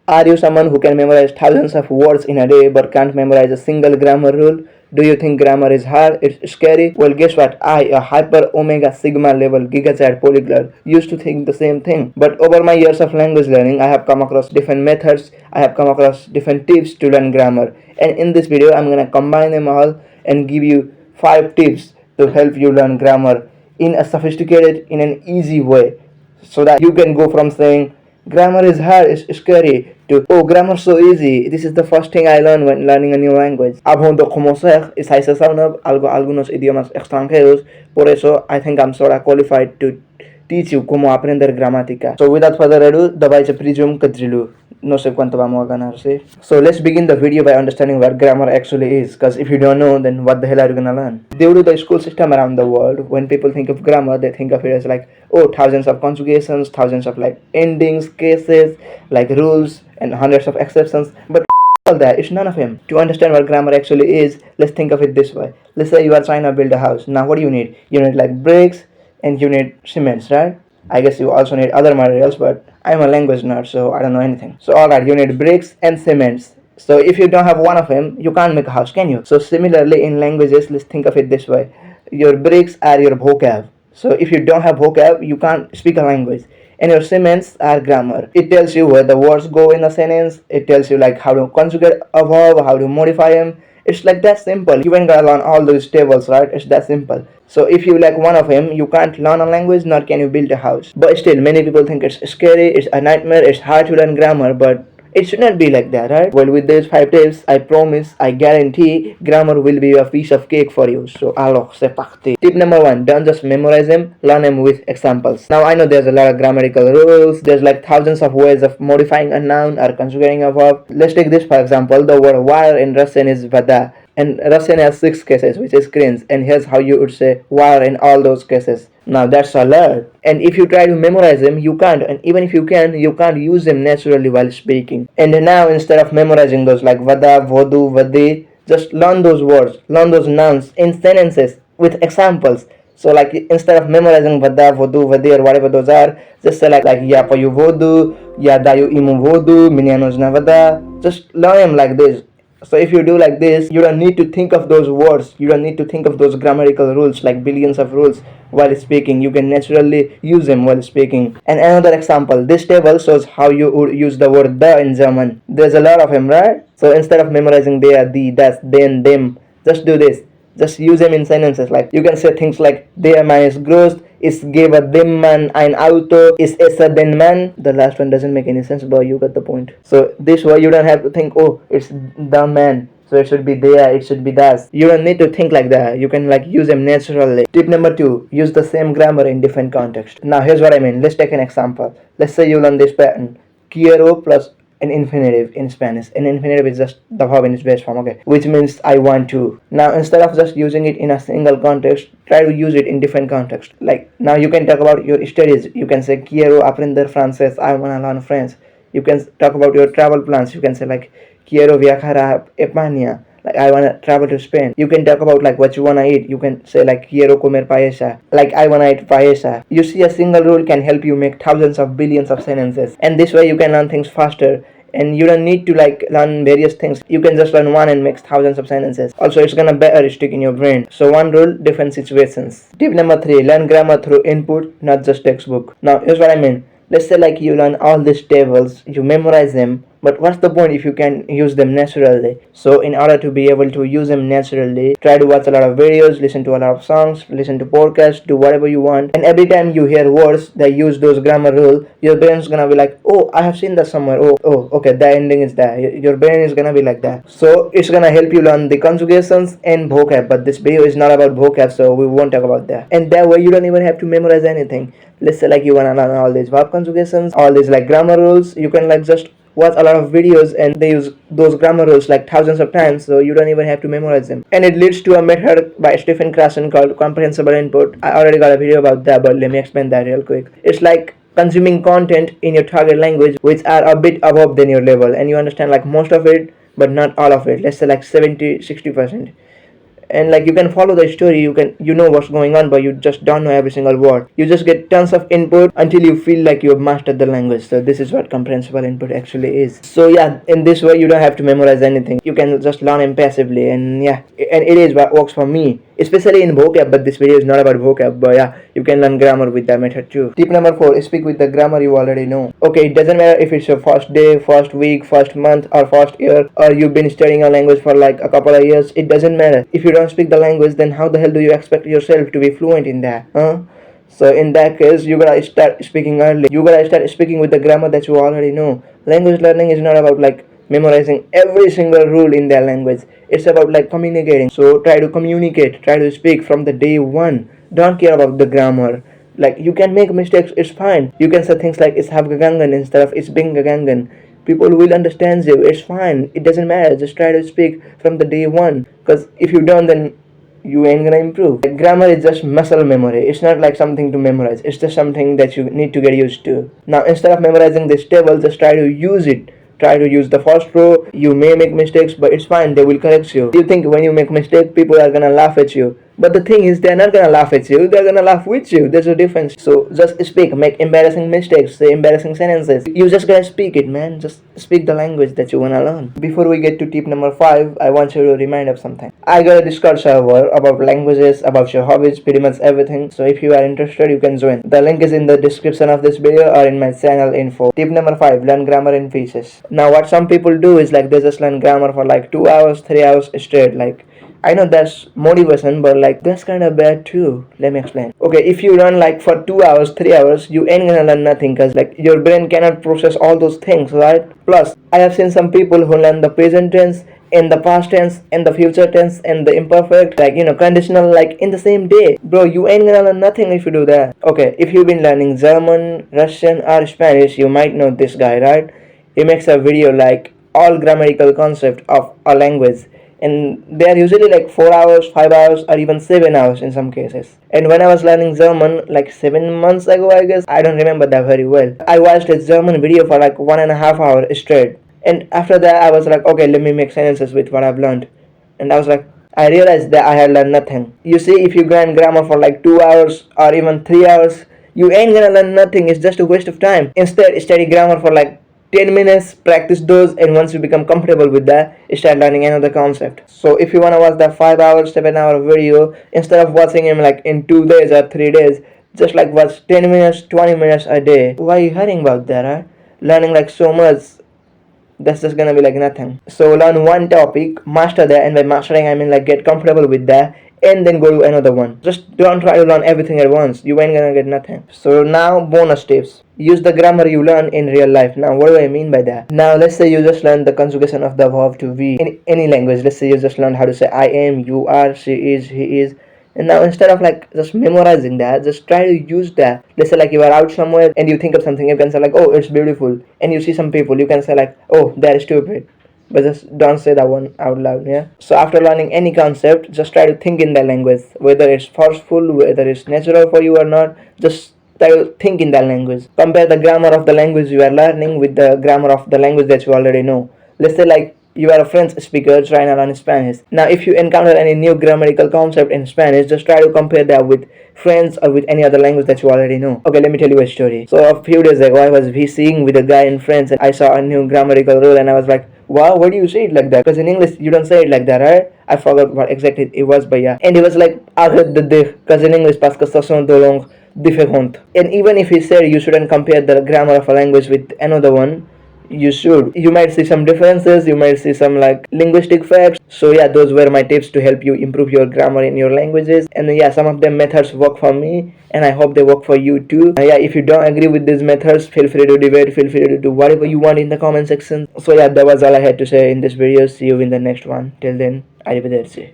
Are you someone who can memorize thousands of words in a day but can't memorize a single grammar rule? Do you think grammar is hard? It's scary? Well, guess what? I, a hyper omega sigma level gigachat polyglot, used to think the same thing. But over my years of language learning, I have come across different methods, I have come across different tips to learn grammar. And in this video, I'm gonna combine them all and give you 5 tips to help you learn grammar in a sophisticated, in an easy way, so that you can go from saying grammar is hard, it's scary, to oh, grammar so easy, this is the first thing I learned when learning a new language. Abondo como ser, es algunos idiomas extranjeros, por eso I think I'm sort of qualified to teach you cómo aprender gramática. So without further ado, давай же presume que drilu. No sé cuánto vamos a ganar, ¿sí? So let's begin the video by understanding what grammar actually is, because if you don't know, then what the hell are you gonna learn? Due to the school system around the world, when people think of grammar, they think of it as like, oh, thousands of conjugations, thousands of like endings, cases, like rules, and hundreds of exceptions, but all that, it's none of them. To understand what grammar actually is, let's think of it this way. Let's say you are trying to build a house. Now what do you need? You need like bricks, and you need cements, right? I guess you also need other materials, but I'm a language nerd, so I don't know anything. So alright, you need bricks and cements. So if you don't have one of them, you can't make a house, can you? So similarly in languages, let's think of it this way. Your bricks are your vocab. So if you don't have vocab, you can't speak a language. And your cements are grammar. It tells you where the words go in a sentence. It tells you like how to conjugate a verb, how to modify them. It's like that simple. You ain't gotta learn all those tables, right? It's that simple. So if you like one of them, you can't learn a language, nor can you build a house. But still, many people think it's scary, it's a nightmare, it's hard to learn grammar, but it should not be like that, right? Well, with these 5 tips, I promise, I guarantee, grammar will be a piece of cake for you. So, alors, c'est parti. Tip number 1, don't just memorize them, learn them with examples. Now, I know there's a lot of grammatical rules, there's like thousands of ways of modifying a noun or conjugating a verb. Let's take this for example, the word wire in Russian is vada. And Russian has 6 cases, which is cringe, and here's how you would say wire in all those cases. Now that's a lot. And if you try to memorize them, you can't. And even if you can't use them naturally while speaking. And now instead of memorizing those like vada, vodu, vade, just learn those words, learn those nouns in sentences with examples. So like instead of memorizing vada, vodu, vade or whatever those are, just say like ya payu vodu, ya dayu imu vodu, minyanos na vada. Just learn them like this. So if you do like this, you don't need to think of those words, you don't need to think of those grammatical rules, like billions of rules while speaking. You can naturally use them while speaking. And another example, this table shows how you would use the word the in German. There's a lot of them, right? So instead of memorizing der, die, das, den, them, just do this. Just use them in sentences. Like you can say things like der Mann ist groß, es gebe dem Mann ein Auto, ist esser den Mann. The last one doesn't make any sense, but you got the point. So this way you don't have to think, oh, it's the man, so it should be there, it should be das. You don't need to think like that. You can like use them naturally. Tip number 2, use the same grammar in different contexts. Now here's what I mean. Let's take an example. Let's say you learn this pattern. Quiero plus an infinitive in Spanish. An infinitive is just the verb in its base form, okay, which means I want to. Now instead of just using it in a single context, try to use it in different contexts. Like now you can talk about your studies. You can say quiero aprender francés, I wanna learn French. You can talk about your travel plans. You can say like quiero viajar a España, like I wanna travel to Spain. You can talk about like what you wanna eat. You can say like quiero comer paella, like I wanna eat paella. You see, a single rule can help you make thousands of billions of sentences, and this way you can learn things faster. And you don't need to like learn various things. You can just learn one and make thousands of sentences. Also, it's gonna better stick in your brain. So one rule, different situations. Tip number 3, learn grammar through input, not just textbook. Now here's what I mean. Let's say like you learn all these tables, you memorize them, but what's the point if you can use them naturally? So in order to be able to use them naturally, try to watch a lot of videos, listen to a lot of songs, listen to podcasts, do whatever you want. And every time you hear words that use those grammar rules, your brain's gonna be like, oh, I have seen that somewhere. Oh, okay, the ending is there. Your brain is gonna be like that. So it's gonna help you learn the conjugations and vocab, but this video is not about vocab, so we won't talk about that. And that way you don't even have to memorize anything. Let's say like you wanna learn all these verb conjugations, all these like grammar rules, you can like just watch a lot of videos and they use those grammar rules like thousands of times, so you don't even have to memorize them. And it leads to a method by Stephen Krashen called comprehensible input. I already got a video about that, but let me explain that real quick. It's like consuming content in your target language which are a bit above than your level, and you understand like most of it but not all of it. Let's say like 70-60%. and like you can follow the story, you know what's going on, but you just don't know every single word. You just get tons of input until you feel like you have mastered the language. So this is what comprehensible input actually is. So yeah, in this way you don't have to memorize anything, you can just learn impassively. And yeah, and it is what works for me, especially in vocab, but this video is not about vocab. But yeah, you can learn grammar with that method too. Tip number 4, speak with the grammar you already know. Okay, it doesn't matter if it's your first day, first week, first month, or first year, or you've been studying a language for like a couple of years. It doesn't matter. If you don't speak the language, then how the hell do you expect yourself to be fluent in that, huh? So in that case, you gotta start speaking early. You gotta start speaking with the grammar that you already know. Language learning is not about like memorizing every single rule in their language. It's about like communicating. So try to communicate, try to speak from the day one. Don't care about the grammar. Like you can make mistakes, it's fine. You can say things like it's habgagangan instead of it's bingagangan. People will understand you, it's fine. It doesn't matter. Just try to speak from the day one. Because if you don't, then you ain't gonna improve. Like, grammar is just muscle memory. It's not like something to memorize. It's just something that you need to get used to. Now, instead of memorizing this table, just try to use it. Try to use the first row. You may make mistakes, but it's fine. They will correct you. You think when you make mistake, people are gonna laugh at you. But the thing is, they're not gonna laugh at you. They're gonna laugh with you. There's a difference. So just speak. Make embarrassing mistakes. Say embarrassing sentences. You just gotta speak it, man. Just speak the language that you wanna learn. Before we get to tip number 5, I want you to remind of something. I got a Discord server about languages, about your hobbies, pretty much everything. So if you are interested, you can join. The link is in the description of this video or in my channel info. Tip number 5, learn grammar in pieces. Now what some people do is like they just learn grammar for like 2 hours, 3 hours straight. Like I know that's motivation, but like that's kind of bad too. Let me explain. Okay, if you run like for 2 hours, 3 hours, you ain't gonna learn nothing because like your brain cannot process all those things, right? Plus, I have seen some people who learn the present tense, in the past tense, in the future tense, and the imperfect, like conditional, like in the same day. Bro, you ain't gonna learn nothing if you do that. Okay, if you've been learning German, Russian, or Spanish, you might know this guy, right? He makes a video like all grammatical concept of a language, and they are usually like 4 hours, 5 hours, or even 7 hours in some cases. And when I was learning German like 7 months ago, I guess, I don't remember that very well, I watched a German video for like 1.5 hours straight. And after that I was like, okay, let me make sentences with what I've learned. And I was like, I realized that I had learned nothing. You see, if you learn grammar for like 2 hours or even 3 hours, you ain't gonna learn nothing. It's just a waste of time. Instead, study grammar for like 10 minutes, practice those, and once you become comfortable with that, start learning another concept. So if you want to watch that 5 hours, 7 hour video, instead of watching him like in 2 days or 3 days, just like watch 10 minutes, 20 minutes a day. Why are you hurrying about that, huh? Learning like so much, that's just gonna be like nothing. So learn one topic, master that, and by mastering I mean like get comfortable with that, and then go to another one. Just don't try to learn everything at once. You ain't gonna get nothing. So now bonus tips. Use the grammar you learn in real life. Now what do I mean by that? Now let's say you just learned the conjugation of the verb to be in any language. Let's say you just learned how to say I am, you are, she is, he is. And now instead of like just memorizing that, just try to use that. Let's say like you are out somewhere and you think of something, you can say like, oh, it's beautiful. And you see some people, you can say like, oh, they're stupid. But just don't say that one out loud, yeah? So after learning any concept, just try to think in that language. Whether it's forceful, whether it's natural for you or not, just try to think in that language. Compare the grammar of the language you are learning with the grammar of the language that you already know. Let's say like you are a French speaker trying to learn Spanish. Now if you encounter any new grammatical concept in Spanish, just try to compare that with French or with any other language that you already know. Okay, let me tell you a story. So a few days ago I was VCing with a guy in French and I saw a new grammatical rule and I was like, wow, why do you say it like that? Because in English you don't say it like that, right? I forgot what exactly it was, but yeah. And he was like, arrête de dire, because in English parce que ça sont deux langues différentes. And even if he said you shouldn't compare the grammar of a language with another one, you should. You might see some differences, you might see some like linguistic facts. So yeah, those were my tips to help you improve your grammar in your languages. And yeah, some of them methods work for me and I hope they work for you too. Yeah, if you don't agree with these methods, feel free to debate, feel free to do whatever you want in the comment section. So yeah, that was all I had to say in this video. See you in the next one. Till then, arrivederci.